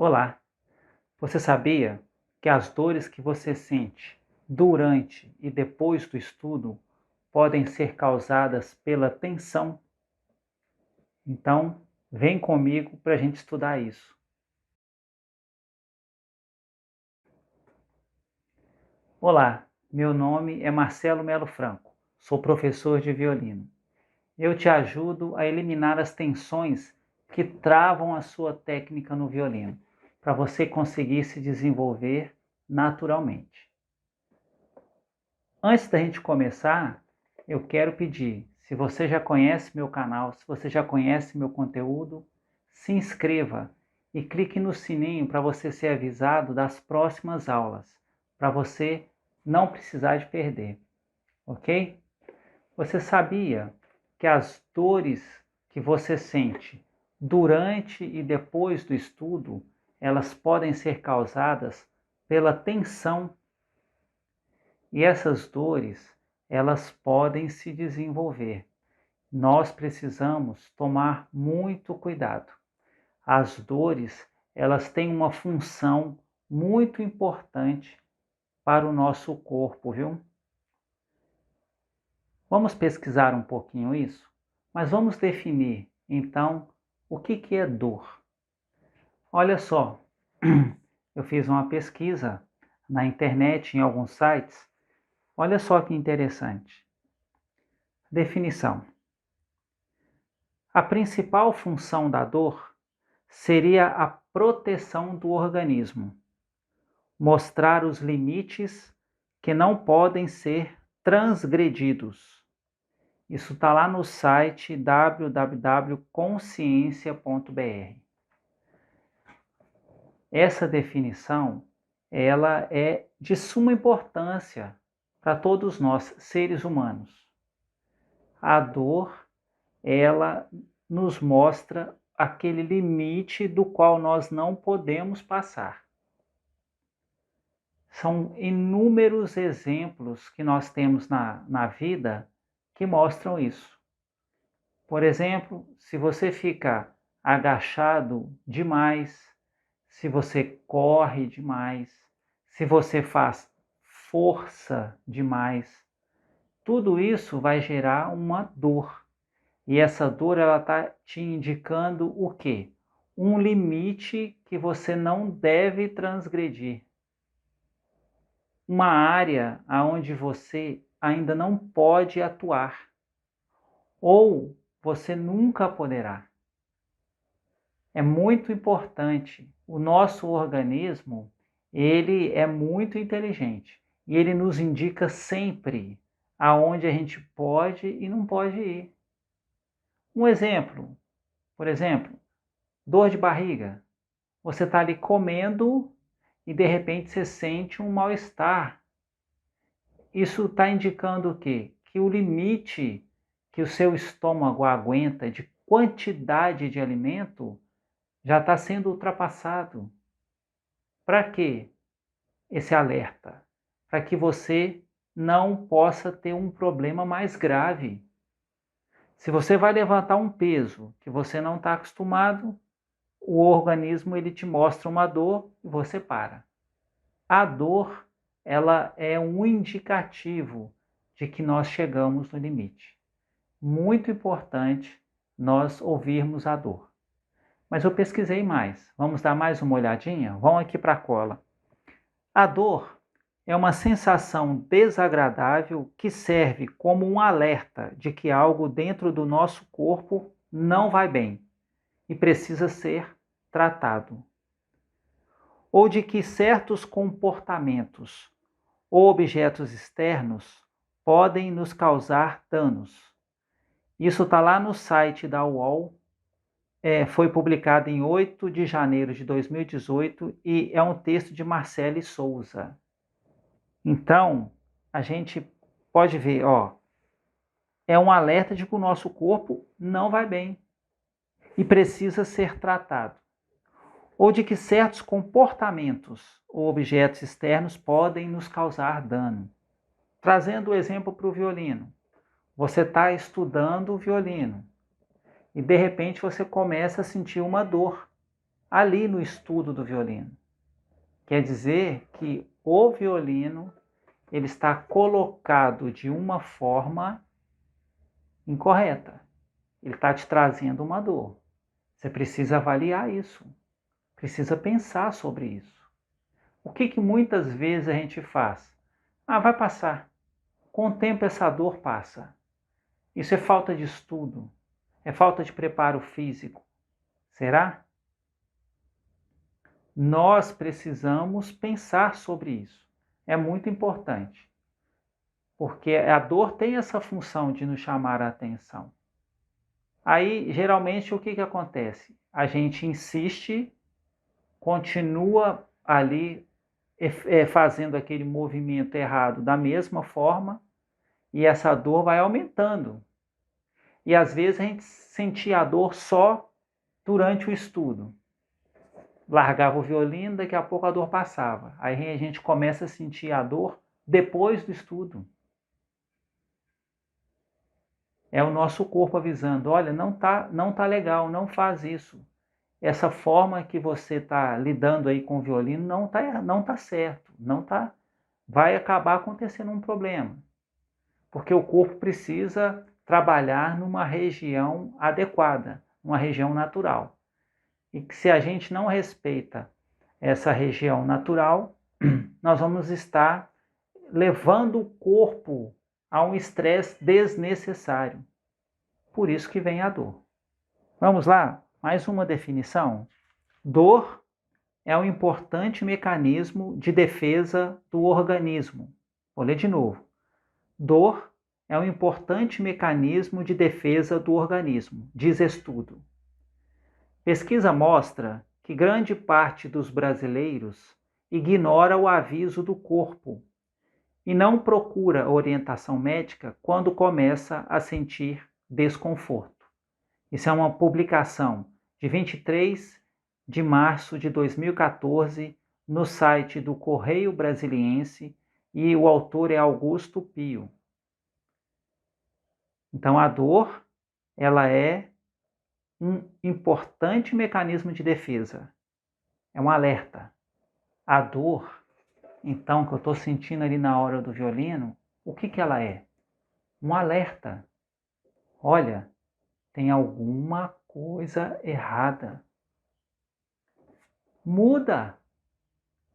Olá, você sabia que as dores que você sente durante e depois do estudo podem ser causadas pela tensão? Então, vem comigo para a gente estudar isso. Olá, meu nome é Marcelo Melo Franco, sou professor de violino. Eu te ajudo a eliminar as tensões que travam a sua técnica no violino, para você conseguir se desenvolver naturalmente. Antes da gente começar, eu quero pedir, se você já conhece meu canal, se você já conhece meu conteúdo, se inscreva e clique no sininho para você ser avisado das próximas aulas, para você não precisar de perder, ok? Você sabia que as dores que você sente durante e depois do estudo, elas podem ser causadas pela tensão. E essas dores, elas podem se desenvolver. Nós precisamos tomar muito cuidado. As dores, elas têm uma função muito importante para o nosso corpo, viu? Vamos pesquisar um pouquinho isso, mas vamos definir, então, o que é dor. Olha só, eu fiz uma pesquisa na internet, em alguns sites. Olha só que interessante. Definição. A principal função da dor seria a proteção do organismo, mostrar os limites que não podem ser transgredidos. Isso está lá no site www.consciência.br. Essa definição, ela é de suma importância para todos nós, seres humanos. A dor, ela nos mostra aquele limite do qual nós não podemos passar. São inúmeros exemplos que nós temos na vida que mostram isso. Por exemplo, se você fica agachado demais, se você corre demais, se você faz força demais, tudo isso vai gerar uma dor. E essa dor, ela está te indicando o quê? Um limite que você não deve transgredir. Uma área onde você ainda não pode atuar. Ou você nunca poderá. É muito importante. O nosso organismo, ele é muito inteligente. E ele nos indica sempre aonde a gente pode e não pode ir. Um exemplo, por exemplo, dor de barriga. Você está ali comendo e de repente você sente um mal-estar. Isso está indicando o quê? Que o limite que o seu estômago aguenta de quantidade de alimento já está sendo ultrapassado. Para quê esse alerta? Para que você não possa ter um problema mais grave. Se você vai levantar um peso que você não está acostumado, o organismo ele te mostra uma dor e você para. A dor, ela é um indicativo de que nós chegamos no limite. Muito importante nós ouvirmos a dor. Mas eu pesquisei mais. Vamos dar mais uma olhadinha? Vamos aqui para a cola. A dor é uma sensação desagradável que serve como um alerta de que algo dentro do nosso corpo não vai bem e precisa ser tratado. Ou de que certos comportamentos ou objetos externos podem nos causar danos. Isso está lá no site da UOL, foi publicado em 8 de janeiro de 2018 e é um texto de Marcele Souza. Então, a gente pode ver, é um alerta de que o nosso corpo não vai bem e precisa ser tratado. Ou de que certos comportamentos ou objetos externos podem nos causar dano. Trazendo o exemplo para o violino. Você está estudando o violino e de repente você começa a sentir uma dor. ali no estudo do violino. Quer dizer que o violino ele está colocado de uma forma incorreta. Ele está te trazendo uma dor. Você precisa avaliar isso. Precisa pensar sobre isso. O que muitas vezes a gente faz? Vai passar. Com o tempo essa dor passa. Isso é falta de estudo. É falta de preparo físico. Será? Nós precisamos pensar sobre isso. É muito importante. Porque a dor tem essa função de nos chamar a atenção. Aí, geralmente, o que acontece? A gente insiste, continua ali fazendo aquele movimento errado da mesma forma, e essa dor vai aumentando. E às vezes a gente sentia a dor só durante o estudo. Largava o violino, daqui a pouco a dor passava. Aí a gente começa a sentir a dor depois do estudo. É o nosso corpo avisando, olha, não tá legal, não faz isso. Essa forma que você está lidando aí com o violino não tá certo, vai acabar acontecendo um problema. Porque o corpo precisa trabalhar numa região adequada, uma região natural. E que se a gente não respeita essa região natural, nós vamos estar levando o corpo a um estresse desnecessário. Por isso que vem a dor. Vamos lá? Mais uma definição. Dor é um importante mecanismo de defesa do organismo. Vou ler de novo. Dor é um importante mecanismo de defesa do organismo, diz estudo. Pesquisa mostra que grande parte dos brasileiros ignora o aviso do corpo e não procura orientação médica quando começa a sentir desconforto. Isso é uma publicação de 23 de março de 2014 no site do Correio Brasiliense e o autor é Augusto Pio. Então a dor, ela é um importante mecanismo de defesa. É um alerta. A dor, então, que eu estou sentindo ali na hora do violino, o que ela é? Um alerta. Olha, tem alguma coisa errada. Muda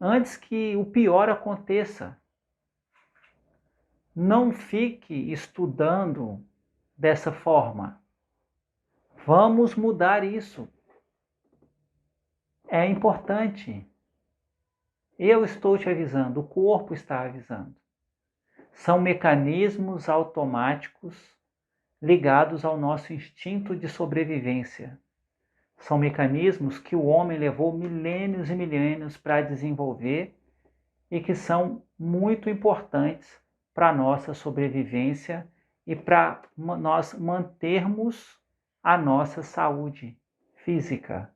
antes que o pior aconteça. Não fique estudando dessa forma. Vamos mudar isso. É importante. Eu estou te avisando, o corpo está avisando. São mecanismos automáticos ligados ao nosso instinto de sobrevivência. São mecanismos que o homem levou milênios e milênios para desenvolver e que são muito importantes para a nossa sobrevivência e para nós mantermos a nossa saúde física.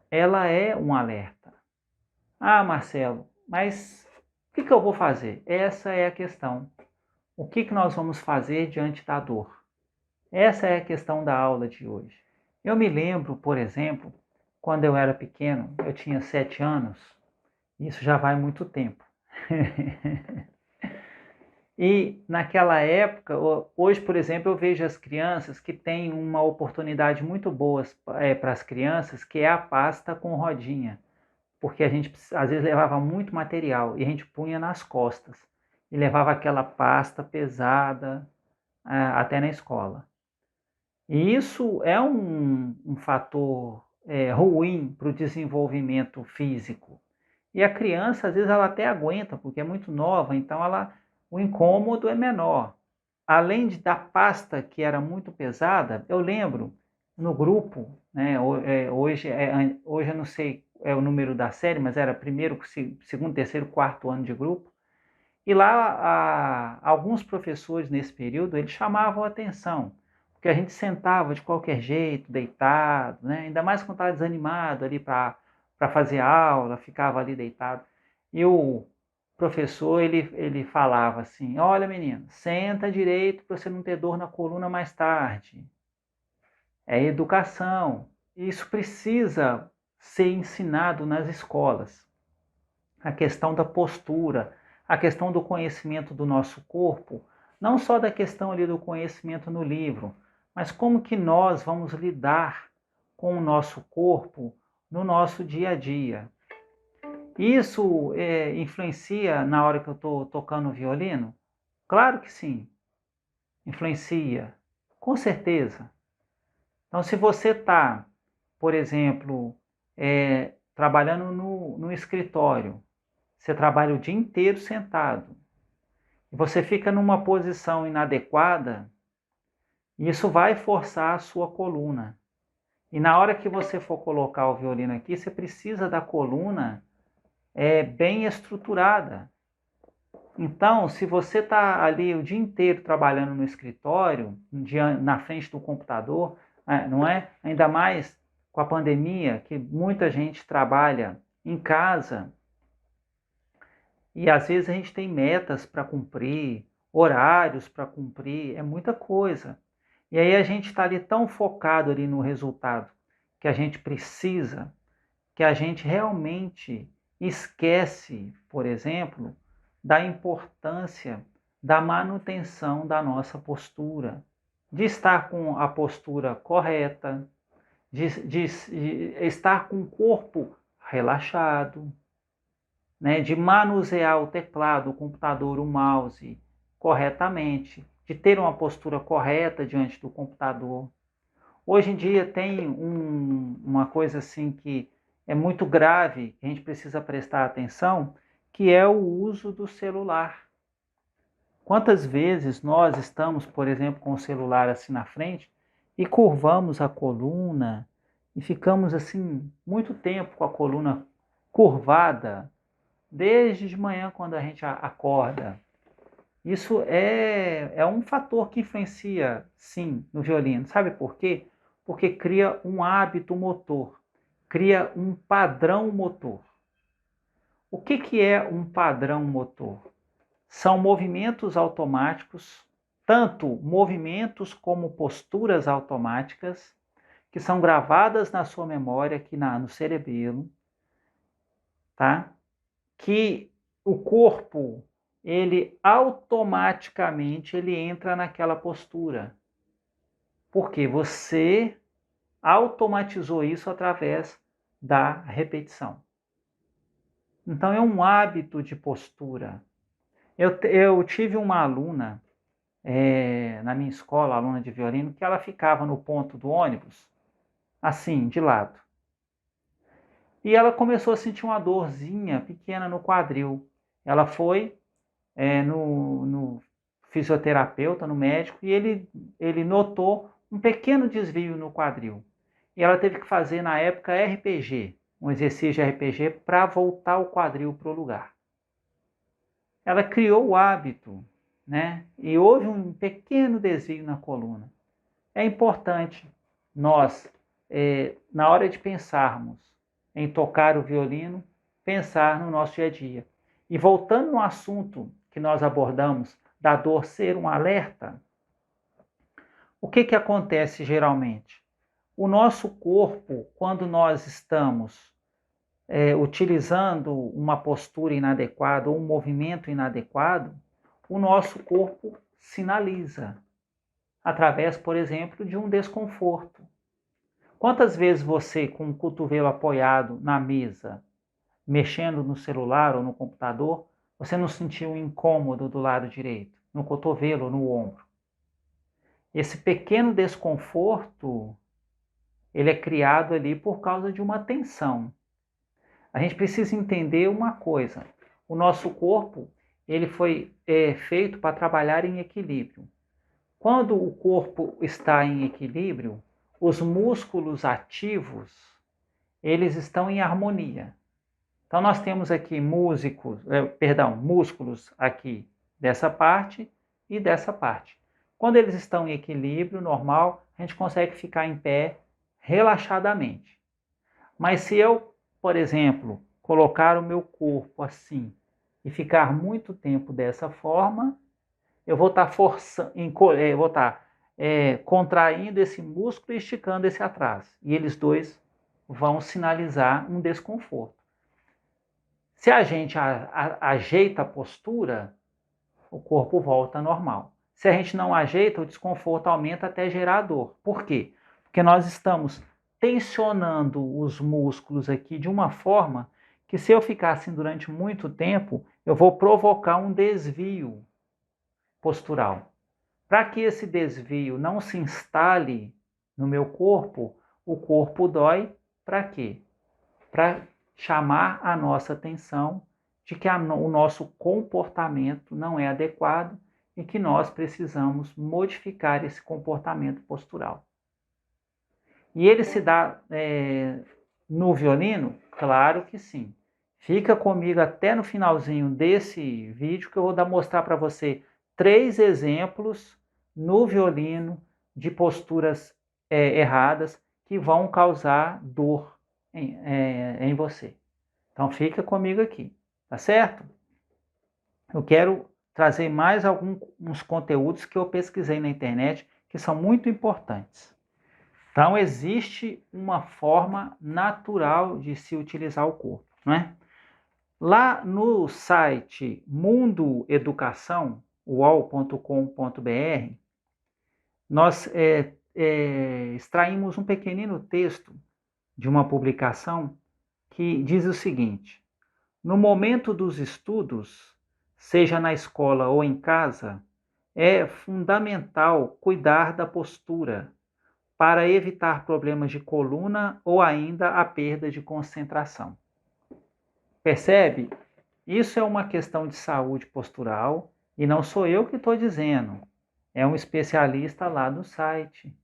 Ela é um alerta. Marcelo, mas o que eu vou fazer? Essa é a questão. O que nós vamos fazer diante da dor? Essa é a questão da aula de hoje. Eu me lembro, por exemplo, quando eu era pequeno, eu tinha 7 anos, isso já vai muito tempo. E naquela época, hoje, por exemplo, eu vejo as crianças que têm uma oportunidade muito boa para as crianças, que é a pasta com rodinha. Porque a gente às vezes levava muito material e a gente punha nas costas. E levava aquela pasta pesada até na escola. E isso é um fator ruim para o desenvolvimento físico. E a criança, às vezes, ela até aguenta, porque é muito nova, então o incômodo é menor. Além da pasta que era muito pesada, eu lembro no grupo, né, hoje eu não sei o número da série, mas era primeiro, segundo, terceiro, quarto ano de grupo, e lá alguns professores nesse período, eles chamavam a atenção, porque a gente sentava de qualquer jeito, deitado, né, ainda mais quando estava desanimado ali para fazer aula, ficava ali deitado, e o professor, ele falava assim, olha menino, senta direito para você não ter dor na coluna mais tarde. É educação. isso precisa ser ensinado nas escolas. A questão da postura, a questão do conhecimento do nosso corpo, não só da questão ali do conhecimento no livro, mas como que nós vamos lidar com o nosso corpo no nosso dia a dia. Isso influencia na hora que eu estou tocando o violino? Claro que sim, influencia, com certeza. Então, se você está, por exemplo, trabalhando no escritório, você trabalha o dia inteiro sentado, e você fica numa posição inadequada, isso vai forçar a sua coluna. E na hora que você for colocar o violino aqui, você precisa da coluna bem estruturada. Então, se você está ali o dia inteiro trabalhando no escritório, na frente do computador, não é? Ainda mais com a pandemia, que muita gente trabalha em casa, e às vezes a gente tem metas para cumprir, horários para cumprir, é muita coisa. E aí a gente está ali tão focado ali no resultado que a gente precisa, que a gente realmente esquece, por exemplo, da importância da manutenção da nossa postura, de estar com a postura correta, de estar com o corpo relaxado, né, de manusear o teclado, o computador, o mouse corretamente, de ter uma postura correta diante do computador. Hoje em dia tem uma coisa assim que é muito grave, que a gente precisa prestar atenção, que é o uso do celular. Quantas vezes nós estamos, por exemplo, com o celular assim na frente e curvamos a coluna e ficamos assim muito tempo com a coluna curvada, desde de manhã quando a gente acorda. Isso é um fator que influencia, sim, no violino. Sabe por quê? Porque cria um hábito motor, cria um padrão motor. O que é um padrão motor? São movimentos automáticos, tanto movimentos como posturas automáticas, que são gravadas na sua memória, aqui no cerebelo, tá? Que o corpo, ele automaticamente ele entra naquela postura. Porque você automatizou isso através da repetição. Então é um hábito de postura. Eu tive uma aluna na minha escola, aluna de violino, que ela ficava no ponto do ônibus, assim, de lado. E ela começou a sentir uma dorzinha pequena no quadril. Ela foi no fisioterapeuta, no médico, e ele notou um pequeno desvio no quadril. E ela teve que fazer, na época, RPG, um exercício de RPG, para voltar o quadril para o lugar. Ela criou o hábito, né? E houve um pequeno desvio na coluna. É importante nós, na hora de pensarmos em tocar o violino, pensar no nosso dia a dia. E voltando no assunto que nós abordamos, da dor ser um alerta, o que acontece geralmente? O nosso corpo, quando nós estamos utilizando uma postura inadequada ou um movimento inadequado, o nosso corpo sinaliza, através, por exemplo, de um desconforto. Quantas vezes você, com o cotovelo apoiado na mesa, mexendo no celular ou no computador, você não sentiu um incômodo do lado direito, no cotovelo ou no ombro? Esse pequeno desconforto, ele é criado ali por causa de uma tensão. A gente precisa entender uma coisa: o nosso corpo ele foi feito para trabalhar em equilíbrio. Quando o corpo está em equilíbrio, os músculos ativos eles estão em harmonia. Então nós temos aqui músculos aqui dessa parte e dessa parte. Quando eles estão em equilíbrio normal, a gente consegue ficar em pé relaxadamente. Mas se eu, por exemplo, colocar o meu corpo assim e ficar muito tempo dessa forma, eu vou estar forçando, vou estar contraindo esse músculo e esticando esse atrás. E eles dois vão sinalizar um desconforto. Se a gente ajeita a postura, o corpo volta ao normal. Se a gente não ajeita, o desconforto aumenta até gerar dor. Por quê? Porque nós estamos tensionando os músculos aqui de uma forma que, se eu ficar assim durante muito tempo, eu vou provocar um desvio postural. Para que esse desvio não se instale no meu corpo, o corpo dói para quê? Para chamar a nossa atenção de que o nosso comportamento não é adequado e que nós precisamos modificar esse comportamento postural. E ele se dá no violino? Claro que sim. Fica comigo até no finalzinho desse vídeo que eu vou mostrar para você 3 exemplos no violino de posturas erradas que vão causar dor em você. Então fica comigo aqui, tá certo? Eu quero trazer mais alguns conteúdos que eu pesquisei na internet que são muito importantes. Então existe uma forma natural de se utilizar o corpo, não é? Lá no site Mundo Educação, uol.com.br, nós extraímos um pequenino texto de uma publicação que diz o seguinte: no momento dos estudos, seja na escola ou em casa, é fundamental cuidar da postura para evitar problemas de coluna ou ainda a perda de concentração. Percebe? Isso é uma questão de saúde postural e não sou eu que estou dizendo. É um especialista lá do site,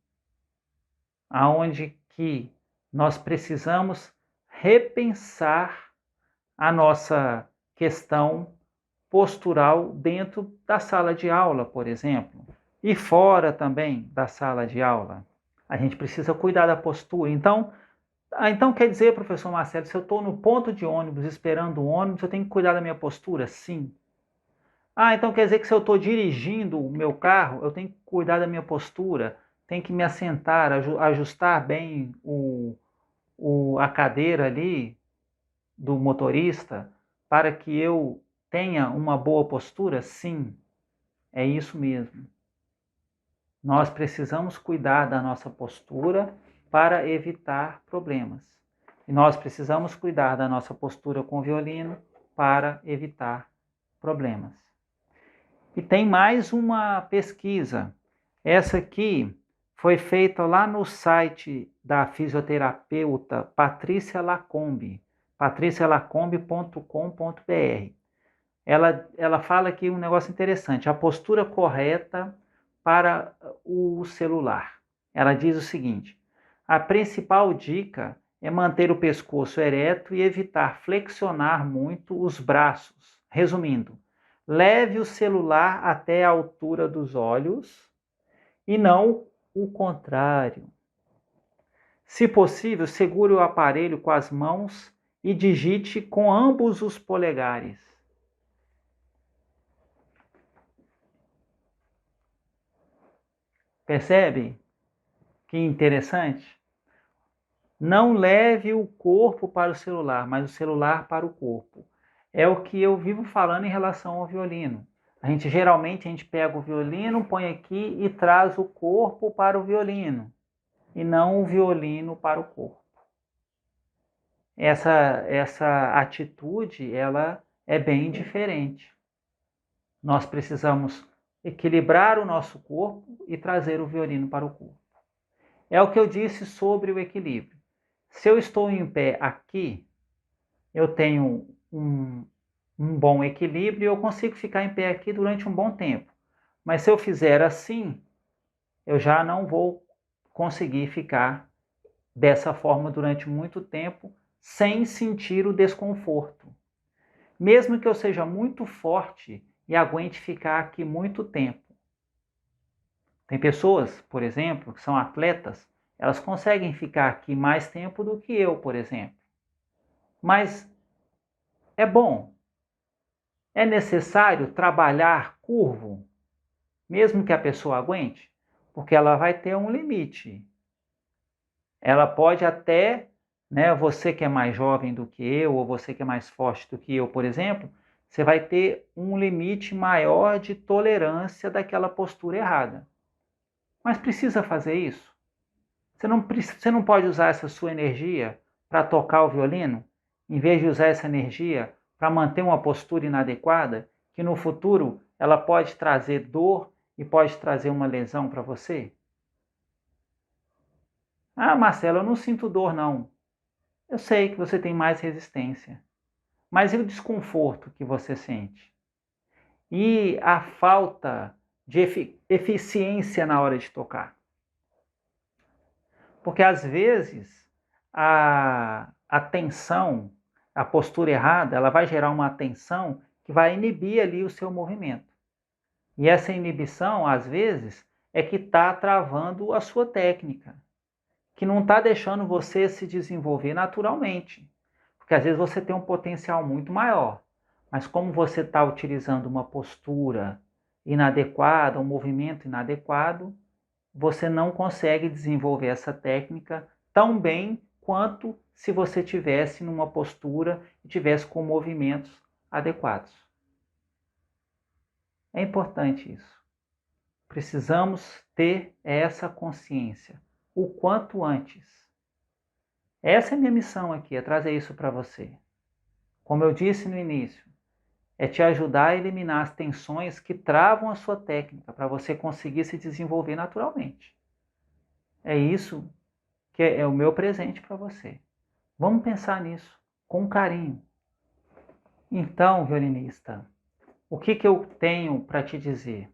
aonde que nós precisamos repensar a nossa questão postural dentro da sala de aula, por exemplo, e fora também da sala de aula. A gente precisa cuidar da postura. Então quer dizer, professor Marcelo, se eu estou no ponto de ônibus esperando o ônibus, eu tenho que cuidar da minha postura? Sim. Então quer dizer que se eu estou dirigindo o meu carro, eu tenho que cuidar da minha postura, tenho que me assentar, ajustar bem a cadeira ali do motorista para que eu tenha uma boa postura? Sim, é isso mesmo. Nós precisamos cuidar da nossa postura para evitar problemas. E nós precisamos cuidar da nossa postura com o violino para evitar problemas. E tem mais uma pesquisa. Essa aqui foi feita lá no site da fisioterapeuta Patrícia Lacombe, patricialacombe.com.br. Ela fala aqui um negócio interessante, a postura correta para o celular. Ela diz o seguinte: a principal dica é manter o pescoço ereto e evitar flexionar muito os braços. Resumindo, leve o celular até a altura dos olhos e não o contrário. Se possível, segure o aparelho com as mãos e digite com ambos os polegares. Percebe? Que interessante. Não leve o corpo para o celular, mas o celular para o corpo. É o que eu vivo falando em relação ao violino. Geralmente a gente pega o violino, põe aqui e traz o corpo para o violino, e não o violino para o corpo. Essa atitude, ela é bem diferente. Nós precisamos equilibrar o nosso corpo e trazer o violino para o corpo. É o que eu disse sobre o equilíbrio. Se eu estou em pé aqui, eu tenho um bom equilíbrio e eu consigo ficar em pé aqui durante um bom tempo. Mas se eu fizer assim, eu já não vou conseguir ficar dessa forma durante muito tempo sem sentir o desconforto. Mesmo que eu seja muito forte e aguente ficar aqui muito tempo. Tem pessoas, por exemplo, que são atletas, elas conseguem ficar aqui mais tempo do que eu, por exemplo. Mas é bom. É necessário trabalhar curvo, mesmo que a pessoa aguente? porque ela vai ter um limite. Ela pode até, né, você que é mais jovem do que eu, ou você que é mais forte do que eu, por exemplo, você vai ter um limite maior de tolerância daquela postura errada. Mas precisa fazer isso? Você não pode usar essa sua energia para tocar o violino, em vez de usar essa energia para manter uma postura inadequada, que no futuro ela pode trazer dor e pode trazer uma lesão para você? Ah, Marcelo, eu não sinto dor, não. Eu sei que você tem mais resistência, mas e o desconforto que você sente? E a falta de eficiência na hora de tocar? Porque às vezes a tensão, a postura errada, ela vai gerar uma tensão que vai inibir ali o seu movimento. E essa inibição, às vezes, é que está travando a sua técnica, que não está deixando você se desenvolver naturalmente. Porque às vezes você tem um potencial muito maior, mas como você está utilizando uma postura inadequada, um movimento inadequado, você não consegue desenvolver essa técnica tão bem quanto se você tivesse numa postura e tivesse com movimentos adequados. É importante isso. Precisamos ter essa consciência o quanto antes. Essa é a minha missão aqui, é trazer isso para você. Como eu disse no início, é te ajudar a eliminar as tensões que travam a sua técnica para você conseguir se desenvolver naturalmente. É isso que é o meu presente para você. Vamos pensar nisso com carinho. Então, violinista, o que eu tenho para te dizer?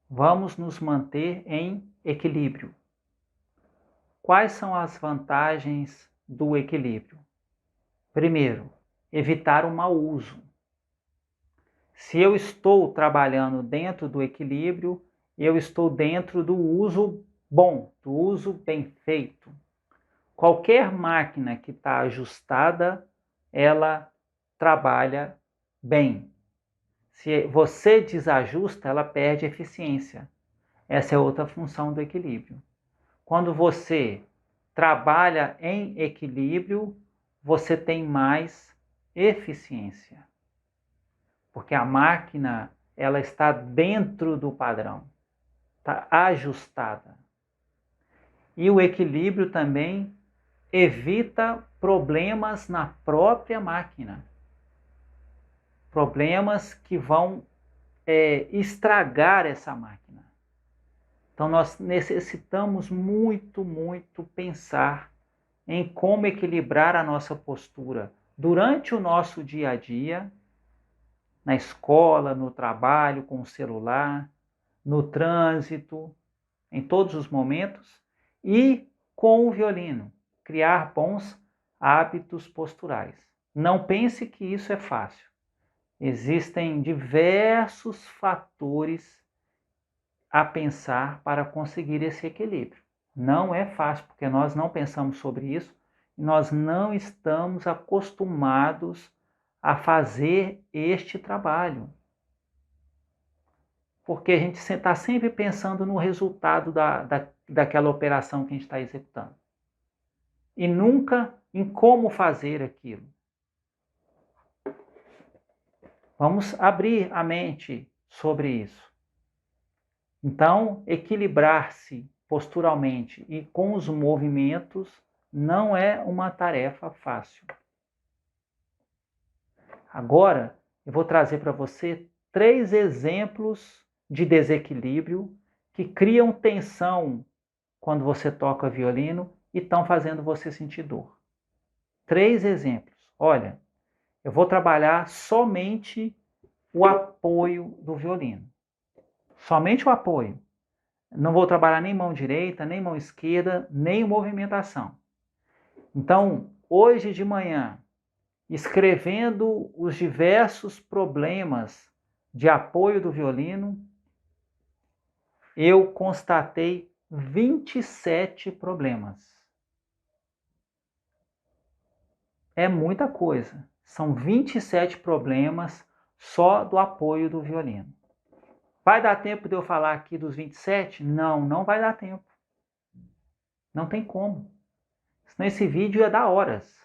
Vamos nos manter em equilíbrio. Quais são as vantagens do equilíbrio? Primeiro, evitar o mau uso. Se eu estou trabalhando dentro do equilíbrio, eu estou dentro do uso bom, do uso bem feito. Qualquer máquina que está ajustada, ela trabalha bem. Se você desajusta, ela perde eficiência. Essa é outra função do equilíbrio. Quando você trabalha em equilíbrio, você tem mais eficiência. Porque a máquina, ela está dentro do padrão, está ajustada. E o equilíbrio também evita problemas na própria máquina. Problemas que vão estragar essa máquina. Então nós necessitamos muito pensar em como equilibrar a nossa postura durante o nosso dia a dia, na escola, no trabalho, com o celular, no trânsito, em todos os momentos, e com o violino, criar bons hábitos posturais. Não pense que isso é fácil. Existem diversos fatores a pensar para conseguir esse equilíbrio. Não é fácil, porque nós não pensamos sobre isso e nós não estamos acostumados a fazer este trabalho. Porque a gente está sempre pensando no resultado daquela operação que a gente está executando. E nunca em como fazer aquilo. Vamos abrir a mente sobre isso. Então, equilibrar-se posturalmente e com os movimentos não é uma tarefa fácil. Agora, eu vou trazer para você 3 exemplos de desequilíbrio que criam tensão quando você toca violino e estão fazendo você sentir dor. 3 exemplos. Olha, eu vou trabalhar somente o apoio do violino. Somente o apoio. Não vou trabalhar nem mão direita, nem mão esquerda, nem movimentação. Então, hoje de manhã, escrevendo os diversos problemas de apoio do violino, eu constatei 27 problemas. É muita coisa. São 27 problemas só do apoio do violino. Vai dar tempo de eu falar aqui dos 27? Não, não vai dar tempo. Não tem como. Senão esse vídeo ia dar horas.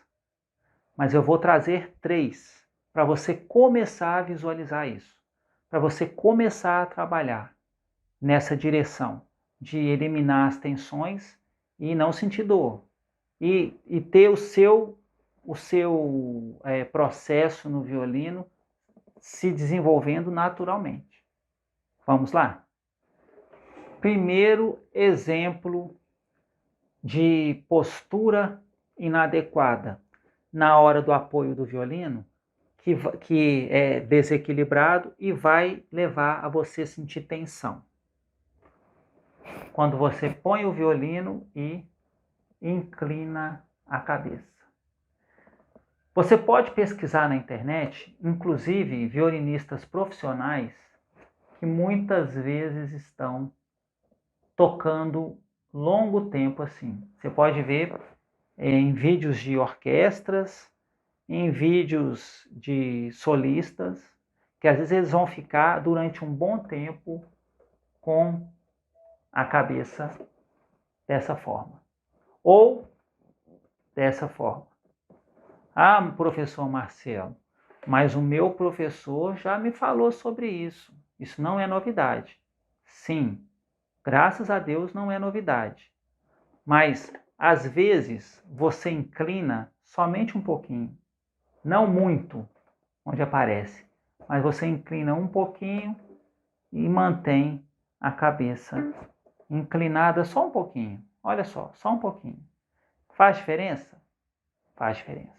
Mas eu vou trazer 3 para você começar a visualizar isso. Para você começar a trabalhar nessa direção de eliminar as tensões e não sentir dor. E ter o seu processo no violino se desenvolvendo naturalmente. Vamos lá? Primeiro exemplo de postura inadequada na hora do apoio do violino, que é desequilibrado e vai levar a você sentir tensão. Quando você põe o violino e inclina a cabeça. Você pode pesquisar na internet, inclusive violinistas profissionais que muitas vezes estão tocando longo tempo assim. Você pode ver em vídeos de orquestras, em vídeos de solistas, que às vezes eles vão ficar durante um bom tempo com a cabeça dessa forma. Ou dessa forma. Ah, professor Marcelo, mas o meu professor já me falou sobre isso. Isso não é novidade. Sim, graças a Deus não é novidade. Mas, às vezes, você inclina somente um pouquinho. Não muito, onde aparece. Mas você inclina um pouquinho e mantém a cabeça inclinada só um pouquinho. Olha só um pouquinho. Faz diferença? Faz diferença.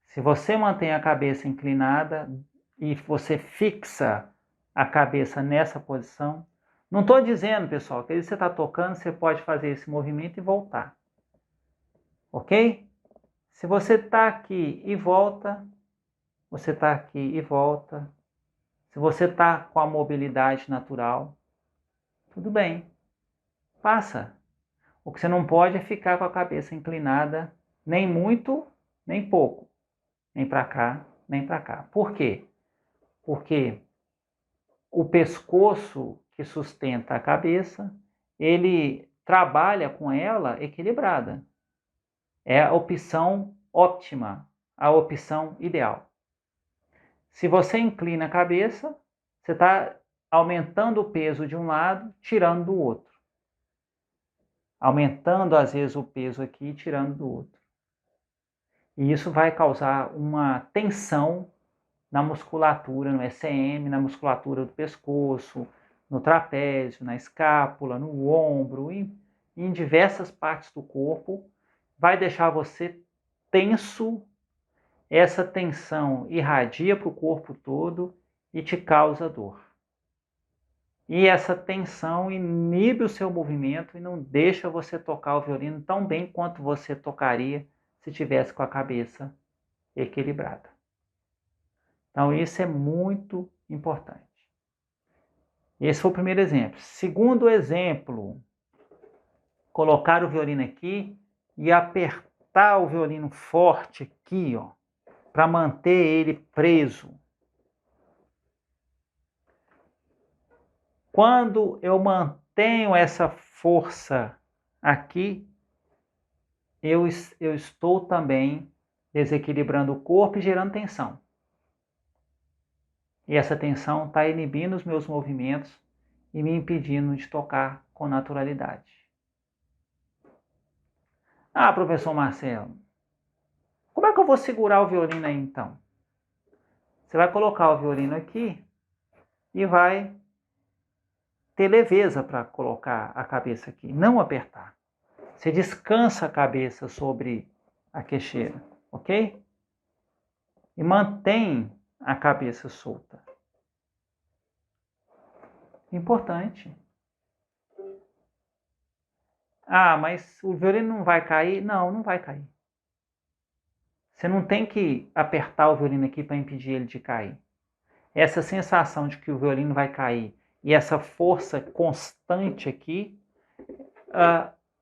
Se você mantém a cabeça inclinada e você fixa a cabeça nessa posição, não estou dizendo, pessoal, que você está tocando, você pode fazer esse movimento e voltar. Ok? Se você está aqui e volta, você está aqui e volta. Se você está com a mobilidade natural, tudo bem, passa. O que você não pode é ficar com a cabeça inclinada, nem muito, nem pouco. Nem para cá, nem para cá. Por quê? Porque o pescoço que sustenta a cabeça, ele trabalha com ela equilibrada. É a opção óptima, a opção ideal. Se você inclina a cabeça, você está aumentando o peso de um lado, tirando do outro. Aumentando, às vezes, o peso aqui e tirando do outro. E isso vai causar uma tensão na musculatura, no ECM, na musculatura do pescoço, no trapézio, na escápula, no ombro, em diversas partes do corpo, vai deixar você tenso. Essa tensão irradia para o corpo todo e te causa dor. E essa tensão inibe o seu movimento e não deixa você tocar o violino tão bem quanto você tocaria se tivesse com a cabeça equilibrada. Então, isso é muito importante. Esse foi o primeiro exemplo. Segundo exemplo, colocar o violino aqui e apertar o violino forte aqui, ó, para manter ele preso. Quando eu mantenho essa força aqui, eu estou também desequilibrando o corpo e gerando tensão. E essa tensão está inibindo os meus movimentos e me impedindo de tocar com naturalidade. Ah, professor Marcelo, como é que eu vou segurar o violino aí então? Você vai colocar o violino aqui e vai ter leveza para colocar a cabeça aqui, não apertar. Você descansa a cabeça sobre a queixeira, ok? E mantém a cabeça solta. Importante. Ah, mas o violino não vai cair? Não, não vai cair. Você não tem que apertar o violino aqui para impedir ele de cair. Essa sensação de que o violino vai cair e essa força constante aqui,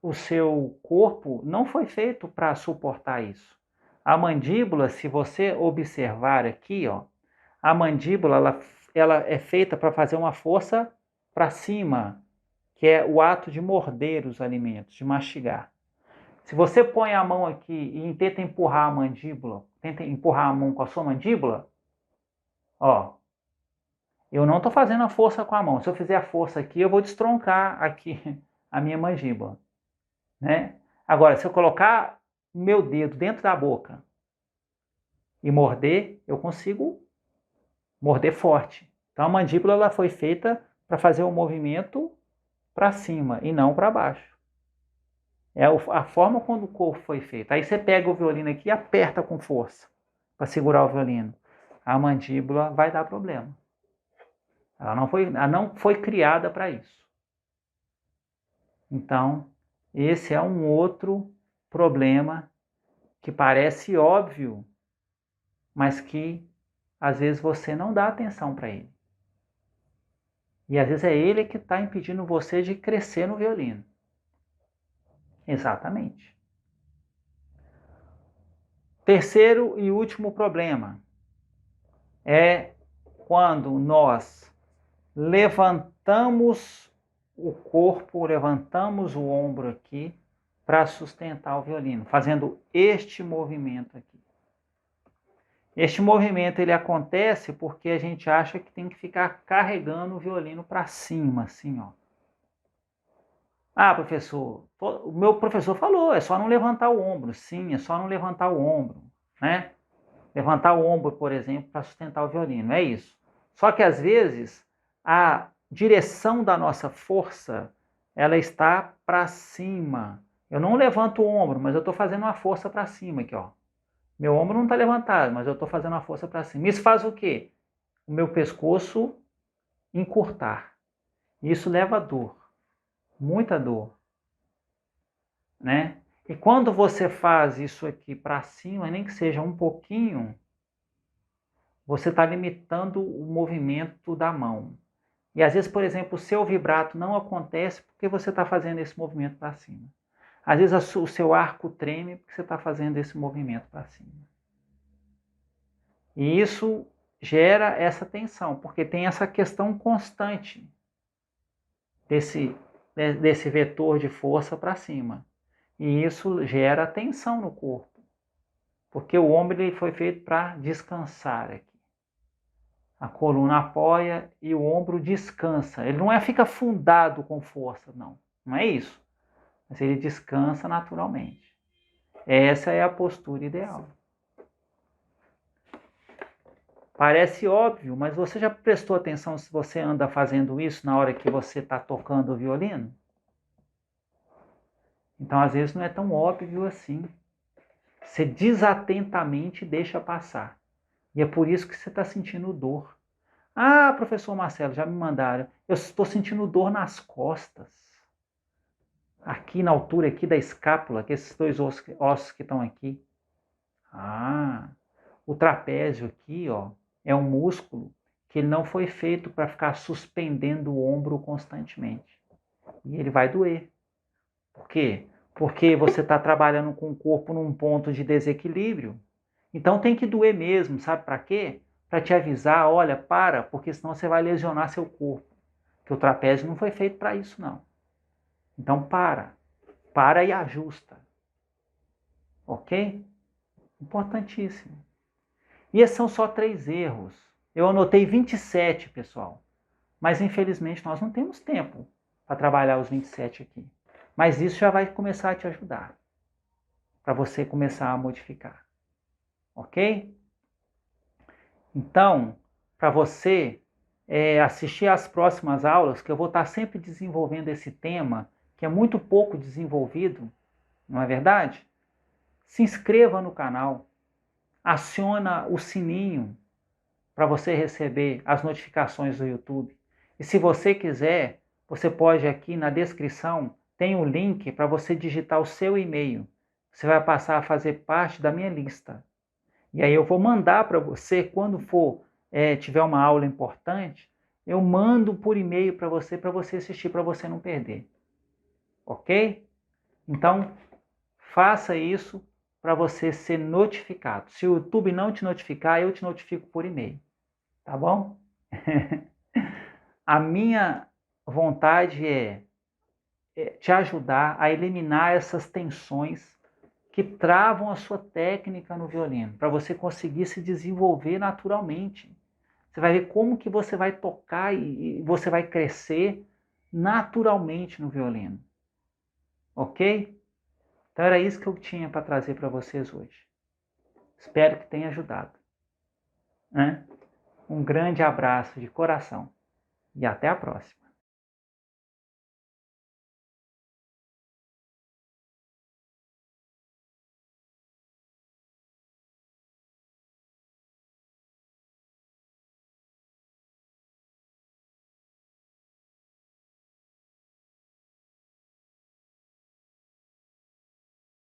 o seu corpo não foi feito para suportar isso. A mandíbula, se você observar aqui, ó, a mandíbula ela é feita para fazer uma força para cima, que é o ato de morder os alimentos, de mastigar. Se você põe a mão aqui e tenta empurrar a mandíbula, tenta empurrar a mão com a sua mandíbula, ó, eu não estou fazendo a força com a mão. Se eu fizer a força aqui, eu vou destroncar aqui a minha mandíbula, né? Agora, se eu colocar o meu dedo dentro da boca e morder, eu consigo morder forte. Então a mandíbula ela foi feita para fazer o movimento para cima e não para baixo. É a forma como o corpo foi feito. Aí você pega o violino aqui e aperta com força para segurar o violino. A mandíbula vai dar problema. Ela não foi criada para isso. Então, esse é um outro problema que parece óbvio, mas que às vezes você não dá atenção para ele. E às vezes é ele que está impedindo você de crescer no violino. Exatamente. Terceiro e último problema é quando nós levantamos o corpo, levantamos o ombro aqui para sustentar o violino, fazendo este movimento aqui. Este movimento ele acontece porque a gente acha que tem que ficar carregando o violino para cima, assim, ó. Ah, professor, o meu professor falou, é só não levantar o ombro. Sim, é só não levantar o ombro, né? Levantar o ombro, por exemplo, para sustentar o violino, é isso. Só que às vezes a direção da nossa força, ela está para cima. Eu não levanto o ombro, mas eu estou fazendo uma força para cima aqui, ó. Meu ombro não está levantado, mas eu estou fazendo uma força para cima. Isso faz o quê? O meu pescoço encurtar. Isso leva a dor, muita dor, né? E quando você faz isso aqui para cima, nem que seja um pouquinho, você está limitando o movimento da mão. E às vezes, por exemplo, o seu vibrato não acontece porque você está fazendo esse movimento para cima. Às vezes o seu arco treme porque você está fazendo esse movimento para cima. E isso gera essa tensão, porque tem essa questão constante desse vetor de força para cima. E isso gera tensão no corpo, porque o ombro ele foi feito para descansar aqui. A coluna apoia e o ombro descansa. Ele não fica fundado com força, não. Não é isso. Mas ele descansa naturalmente. Essa é a postura ideal. Parece óbvio, mas você já prestou atenção se você anda fazendo isso na hora que você está tocando o violino? Então, às vezes, não é tão óbvio assim. Você desatentamente deixa passar. E é por isso que você está sentindo dor. Ah, professor Marcelo, já me mandaram. Eu estou sentindo dor nas costas. Aqui na altura aqui da escápula, que esses dois ossos que estão aqui. Ah, o trapézio aqui, ó, é um músculo que ele não foi feito para ficar suspendendo o ombro constantemente. E ele vai doer. Por quê? Porque você está trabalhando com o corpo num ponto de desequilíbrio. Então tem que doer mesmo, sabe para quê? Para te avisar, olha, para, porque senão você vai lesionar seu corpo. Porque o trapézio não foi feito para isso, não. Então para e ajusta. Ok? Importantíssimo. E esses são só 3 erros. Eu anotei 27, pessoal. Mas infelizmente nós não temos tempo para trabalhar os 27 aqui. Mas isso já vai começar a te ajudar. Para você começar a modificar. Ok? Então, para você assistir às próximas aulas, que eu vou estar sempre desenvolvendo esse tema, que é muito pouco desenvolvido, não é verdade? Se inscreva no canal, aciona o sininho para você receber as notificações do YouTube. E se você quiser, você pode aqui na descrição, tem o link para você digitar o seu e-mail. Você vai passar a fazer parte da minha lista. E aí eu vou mandar para você, quando tiver uma aula importante, eu mando por e-mail para você assistir, para você não perder. Ok? Então, faça isso para você ser notificado. Se o YouTube não te notificar, eu te notifico por e-mail. Tá bom? A minha vontade é te ajudar a eliminar essas tensões que travam a sua técnica no violino, para você conseguir se desenvolver naturalmente. Você vai ver como que você vai tocar e você vai crescer naturalmente no violino. Ok? Então era isso que eu tinha para trazer para vocês hoje. Espero que tenha ajudado. Né? Um grande abraço de coração e até a próxima.